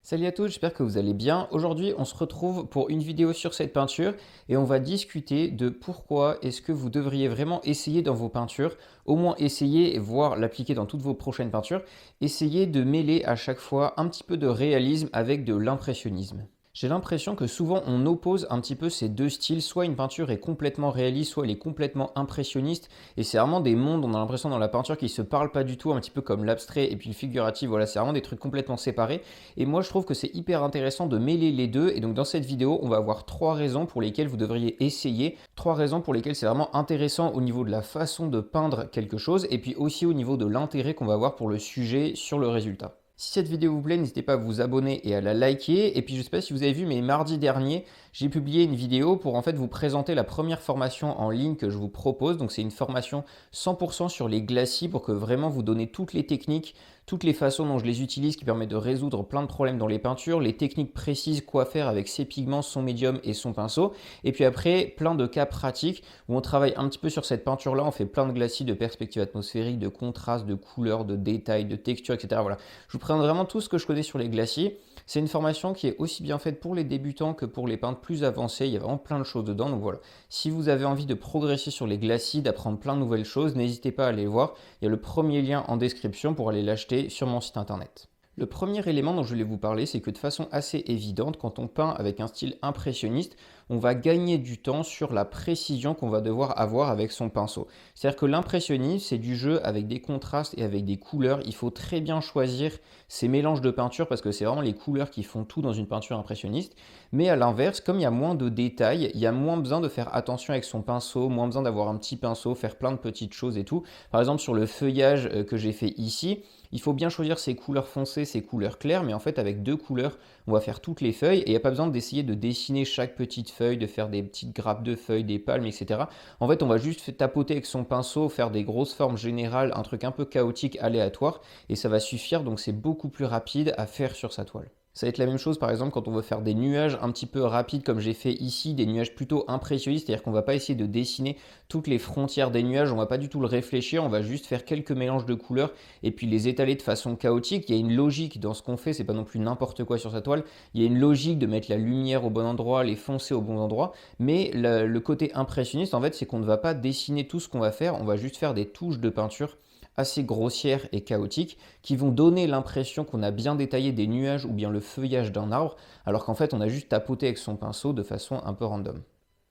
Salut à tous, j'espère que vous allez bien. Aujourd'hui, on se retrouve pour une vidéo sur cette peinture et on va discuter de pourquoi est-ce que vous devriez vraiment essayer dans vos peintures, au moins essayer et voir l'appliquer dans toutes vos prochaines peintures, essayer de mêler à chaque fois un petit peu de réalisme avec de l'impressionnisme. J'ai l'impression que souvent on oppose un petit peu ces deux styles, soit une peinture est complètement réaliste, soit elle est complètement impressionniste, et c'est vraiment des mondes, on a l'impression dans la peinture qui se parlent pas du tout, un petit peu comme l'abstrait et puis le figuratif, voilà, c'est vraiment des trucs complètement séparés, et moi je trouve que c'est hyper intéressant de mêler les deux, et donc dans cette vidéo on va avoir trois raisons pour lesquelles vous devriez essayer, trois raisons pour lesquelles c'est vraiment intéressant au niveau de la façon de peindre quelque chose, et puis aussi au niveau de l'intérêt qu'on va avoir pour le sujet sur le résultat. Si cette vidéo vous plaît, n'hésitez pas à vous abonner et à la liker. Et puis je ne sais pas si vous avez vu, mais mardi dernier, j'ai publié une vidéo pour en fait vous présenter la première formation en ligne que je vous propose. Donc c'est une formation 100% sur les glacis pour que vraiment vous donner toutes les techniques, toutes les façons dont je les utilise qui permettent de résoudre plein de problèmes dans les peintures, les techniques précises, quoi faire avec ses pigments, son médium et son pinceau. Et puis après, plein de cas pratiques où on travaille un petit peu sur cette peinture-là. On fait plein de glacis, de perspective atmosphérique, de contraste, de couleurs, de détails, de textures, etc. Voilà. Je vous présente vraiment tout ce que je connais sur les glaciers. C'est une formation qui est aussi bien faite pour les débutants que pour les peintres plus avancés. Il y a vraiment plein de choses dedans. Donc voilà, si vous avez envie de progresser sur les glacis, d'apprendre plein de nouvelles choses, n'hésitez pas à aller voir. Il y a le premier lien en description pour aller l'acheter sur mon site internet. Le premier élément dont je voulais vous parler, c'est que de façon assez évidente, quand on peint avec un style impressionniste, on va gagner du temps sur la précision qu'on va devoir avoir avec son pinceau. C'est-à-dire que l'impressionnisme, c'est du jeu avec des contrastes et avec des couleurs. Il faut très bien choisir ces mélanges de peinture parce que c'est vraiment les couleurs qui font tout dans une peinture impressionniste. Mais à l'inverse, comme il y a moins de détails, il y a moins besoin de faire attention avec son pinceau, moins besoin d'avoir un petit pinceau, faire plein de petites choses et tout. Par exemple, sur le feuillage que j'ai fait ici, il faut bien choisir ses couleurs foncées, ses couleurs claires, mais en fait avec deux couleurs, on va faire toutes les feuilles et il n'y a pas besoin d'essayer de dessiner chaque petite feuille, de faire des petites grappes de feuilles, des palmes, etc. En fait, on va juste tapoter avec son pinceau, faire des grosses formes générales, un truc un peu chaotique, aléatoire, et ça va suffire, donc c'est beaucoup plus rapide à faire sur sa toile. Ça va être la même chose par exemple quand on veut faire des nuages un petit peu rapides comme j'ai fait ici, des nuages plutôt impressionnistes, c'est-à-dire qu'on ne va pas essayer de dessiner toutes les frontières des nuages, on ne va pas du tout le réfléchir, on va juste faire quelques mélanges de couleurs et puis les étaler de façon chaotique. Il y a une logique dans ce qu'on fait, c'est pas non plus n'importe quoi sur sa toile, il y a une logique de mettre la lumière au bon endroit, les foncés au bon endroit, mais le côté impressionniste en fait c'est qu'on ne va pas dessiner tout ce qu'on va faire, on va juste faire des touches de peinture assez grossières et chaotiques qui vont donner l'impression qu'on a bien détaillé des nuages ou bien le feuillage d'un arbre, alors qu'en fait on a juste tapoté avec son pinceau de façon un peu random.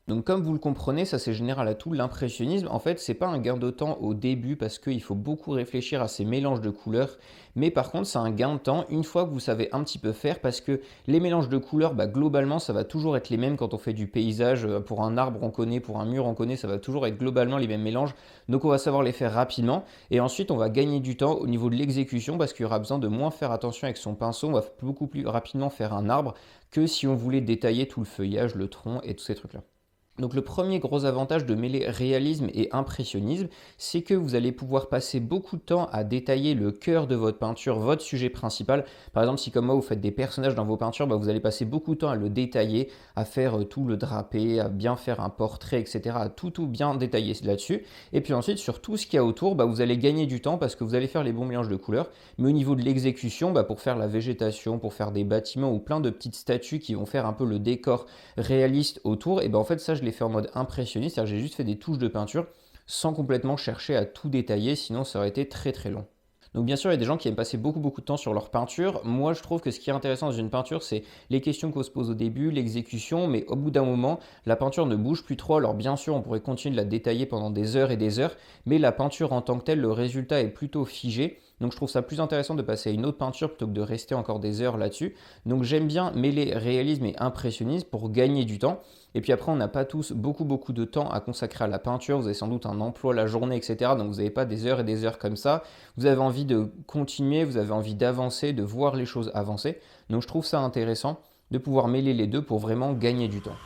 Donc comme vous le comprenez, ça c'est général à tout, l'impressionnisme, en fait c'est pas un gain de temps au début parce qu'il faut beaucoup réfléchir à ces mélanges de couleurs, mais par contre c'est un gain de temps une fois que vous savez un petit peu faire parce que les mélanges de couleurs, globalement ça va toujours être les mêmes quand on fait du paysage, pour un arbre on connaît, pour un mur on connaît, ça va toujours être globalement les mêmes mélanges, donc on va savoir les faire rapidement et ensuite on va gagner du temps au niveau de l'exécution parce qu'il y aura besoin de moins faire attention avec son pinceau, on va beaucoup plus rapidement faire un arbre que si on voulait détailler tout le feuillage, le tronc et tous ces trucs là. Donc le premier gros avantage de mêler réalisme et impressionnisme, c'est que vous allez pouvoir passer beaucoup de temps à détailler le cœur de votre peinture, votre sujet principal. Par exemple, si comme moi vous faites des personnages dans vos peintures, vous allez passer beaucoup de temps à le détailler, à faire tout le drapé, à bien faire un portrait, etc. À tout bien détailler là-dessus. Et puis ensuite, sur tout ce qu'il y a autour, vous allez gagner du temps parce que vous allez faire les bons mélanges de couleurs. Mais au niveau de l'exécution, pour faire la végétation, pour faire des bâtiments ou plein de petites statues qui vont faire un peu le décor réaliste autour, et en fait ça je l'ai fait en mode impressionniste, c'est-à-dire j'ai juste fait des touches de peinture sans complètement chercher à tout détailler, sinon ça aurait été très très long. Donc bien sûr, il y a des gens qui aiment passer beaucoup de temps sur leur peinture. Moi, je trouve que ce qui est intéressant dans une peinture, c'est les questions qu'on se pose au début, l'exécution, mais au bout d'un moment, la peinture ne bouge plus trop. Alors bien sûr, on pourrait continuer de la détailler pendant des heures et des heures, mais la peinture en tant que telle, le résultat est plutôt figé. Donc je trouve ça plus intéressant de passer à une autre peinture plutôt que de rester encore des heures là-dessus. Donc j'aime bien mêler réalisme et impressionnisme pour gagner du temps. Et puis après, on n'a pas tous beaucoup de temps à consacrer à la peinture. Vous avez sans doute un emploi la journée, etc. Donc vous n'avez pas des heures et des heures comme ça. Vous avez envie de continuer, vous avez envie d'avancer, de voir les choses avancer. Donc je trouve ça intéressant de pouvoir mêler les deux pour vraiment gagner du temps.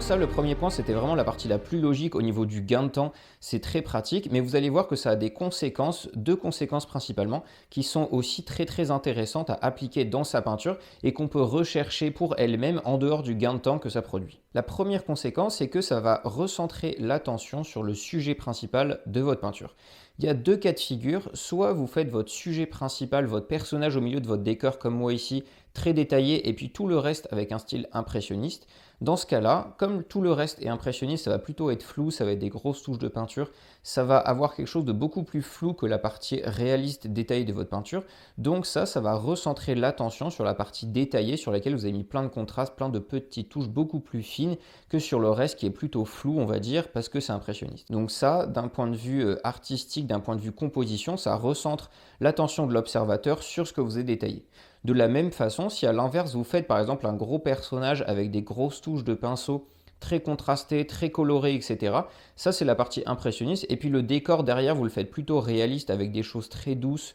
ça, le premier point, c'était vraiment la partie la plus logique au niveau du gain de temps. C'est très pratique, mais vous allez voir que ça a des conséquences, deux conséquences principalement, qui sont aussi très intéressantes à appliquer dans sa peinture et qu'on peut rechercher pour elle-même en dehors du gain de temps que ça produit. La première conséquence, c'est que ça va recentrer l'attention sur le sujet principal de votre peinture. Il y a deux cas de figure, soit vous faites votre sujet principal, votre personnage au milieu de votre décor comme moi ici, très détaillé, et puis tout le reste avec un style impressionniste. Dans ce cas-là, comme tout le reste est impressionniste, ça va plutôt être flou, ça va être des grosses touches de peinture, ça va avoir quelque chose de beaucoup plus flou que la partie réaliste détaillée de votre peinture. Donc ça va recentrer l'attention sur la partie détaillée sur laquelle vous avez mis plein de contrastes, plein de petites touches beaucoup plus fines que sur le reste qui est plutôt flou, on va dire, parce que c'est impressionniste. Donc ça, d'un point de vue artistique, d'un point de vue composition, ça recentre l'attention de l'observateur sur ce que vous avez détaillé. De la même façon, si à l'inverse vous faites par exemple un gros personnage avec des grosses touches de pinceau très contrastées, très colorées, etc. Ça c'est la partie impressionniste. Et puis le décor derrière, vous le faites plutôt réaliste avec des choses très douces,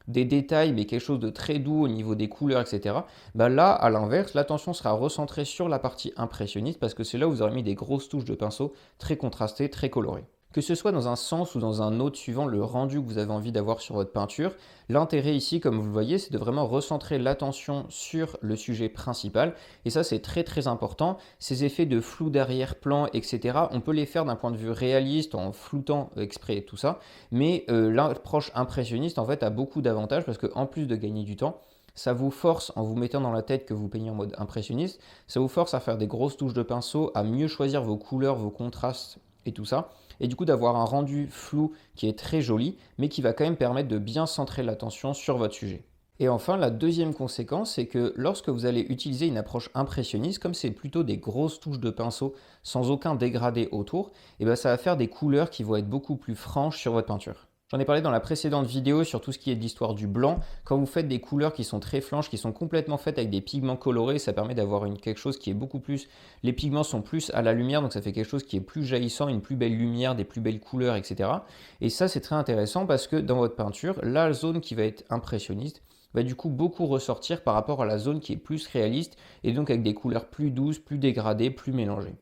des détails, mais quelque chose de très doux au niveau des couleurs, etc. Bah là, à l'inverse, l'attention sera recentrée sur la partie impressionniste parce que c'est là où vous aurez mis des grosses touches de pinceau très contrastées, très colorées. Que ce soit dans un sens ou dans un autre suivant le rendu que vous avez envie d'avoir sur votre peinture, l'intérêt ici, comme vous le voyez, c'est de vraiment recentrer l'attention sur le sujet principal. Et ça, c'est très important. Ces effets de flou d'arrière-plan, etc., on peut les faire d'un point de vue réaliste, en floutant exprès et tout ça. Mais l'approche impressionniste, en fait, a beaucoup d'avantages parce qu'en plus de gagner du temps, ça vous force, en vous mettant dans la tête que vous peignez en mode impressionniste, ça vous force à faire des grosses touches de pinceau, à mieux choisir vos couleurs, vos contrastes et tout ça. Et du coup d'avoir un rendu flou qui est très joli, mais qui va quand même permettre de bien centrer l'attention sur votre sujet. Et enfin, la deuxième conséquence, c'est que lorsque vous allez utiliser une approche impressionniste, comme c'est plutôt des grosses touches de pinceau sans aucun dégradé autour, et ben ça va faire des couleurs qui vont être beaucoup plus franches sur votre peinture. J'en ai parlé dans la précédente vidéo sur tout ce qui est de l'histoire du blanc. Quand vous faites des couleurs qui sont très franches, qui sont complètement faites avec des pigments colorés, ça permet d'avoir quelque chose qui est beaucoup plus... Les pigments sont plus à la lumière, donc ça fait quelque chose qui est plus jaillissant, une plus belle lumière, des plus belles couleurs, etc. Et ça, c'est très intéressant parce que dans votre peinture, la zone qui va être impressionniste va du coup beaucoup ressortir par rapport à la zone qui est plus réaliste et donc avec des couleurs plus douces, plus dégradées, plus mélangées.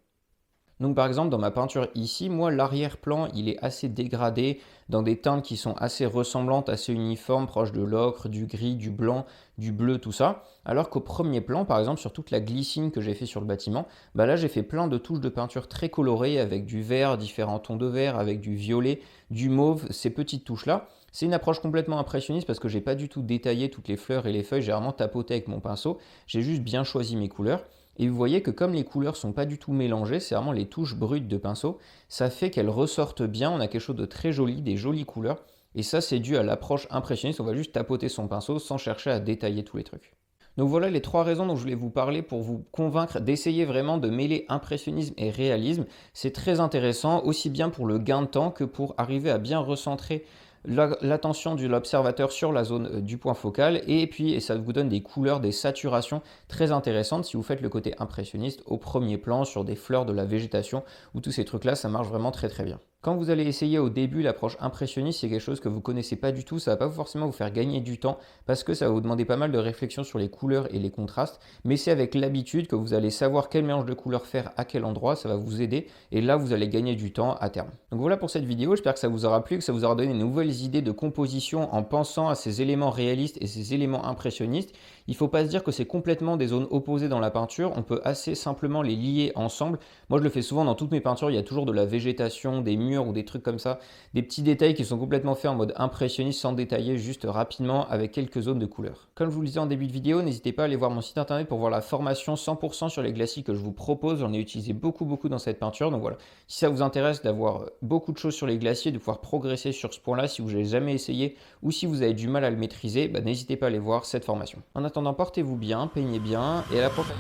Donc par exemple dans ma peinture ici, moi l'arrière-plan il est assez dégradé dans des teintes qui sont assez ressemblantes, assez uniformes, proches de l'ocre, du gris, du blanc, du bleu, tout ça. Alors qu'au premier plan, par exemple sur toute la glycine que j'ai fait sur le bâtiment, bah là j'ai fait plein de touches de peinture très colorées avec du vert, différents tons de vert, avec du violet, du mauve, ces petites touches-là. C'est une approche complètement impressionniste parce que j'ai pas du tout détaillé toutes les fleurs et les feuilles, j'ai vraiment tapoté avec mon pinceau, j'ai juste bien choisi mes couleurs. Et vous voyez que comme les couleurs ne sont pas du tout mélangées, c'est vraiment les touches brutes de pinceau, ça fait qu'elles ressortent bien, on a quelque chose de très joli, des jolies couleurs. Et ça, c'est dû à l'approche impressionniste, on va juste tapoter son pinceau sans chercher à détailler tous les trucs. Donc voilà les trois raisons dont je voulais vous parler pour vous convaincre d'essayer vraiment de mêler impressionnisme et réalisme. C'est très intéressant, aussi bien pour le gain de temps que pour arriver à bien recentrer l'attention de l'observateur sur la zone du point focal et puis ça vous donne des couleurs, des saturations très intéressantes si vous faites le côté impressionniste au premier plan sur des fleurs de la végétation ou tous ces trucs là, ça marche vraiment très bien. Quand vous allez essayer au début l'approche impressionniste, c'est quelque chose que vous ne connaissez pas du tout, ça ne va pas forcément vous faire gagner du temps parce que ça va vous demander pas mal de réflexion sur les couleurs et les contrastes, mais c'est avec l'habitude que vous allez savoir quel mélange de couleurs faire à quel endroit, ça va vous aider et là vous allez gagner du temps à terme. Donc voilà pour cette vidéo, j'espère que ça vous aura plu, que ça vous aura donné de nouvelles idées de composition en pensant à ces éléments réalistes et ces éléments impressionnistes. Il ne faut pas se dire que c'est complètement des zones opposées dans la peinture, on peut assez simplement les lier ensemble. Moi je le fais souvent dans toutes mes peintures, il y a toujours de la végétation, des murs ou des trucs comme ça, des petits détails qui sont complètement faits en mode impressionniste sans détailler, juste rapidement avec quelques zones de couleurs. Comme je vous le disais en début de vidéo, n'hésitez pas à aller voir mon site internet pour voir la formation 100% sur les glacis que je vous propose, j'en ai utilisé beaucoup dans cette peinture, donc voilà, si ça vous intéresse d'avoir beaucoup de choses sur les glaciers, de pouvoir progresser sur ce point-là, si vous n'avez jamais essayé ou si vous avez du mal à le maîtriser, n'hésitez pas à aller voir cette formation. En attendant, portez-vous bien, peignez bien et à la prochaine.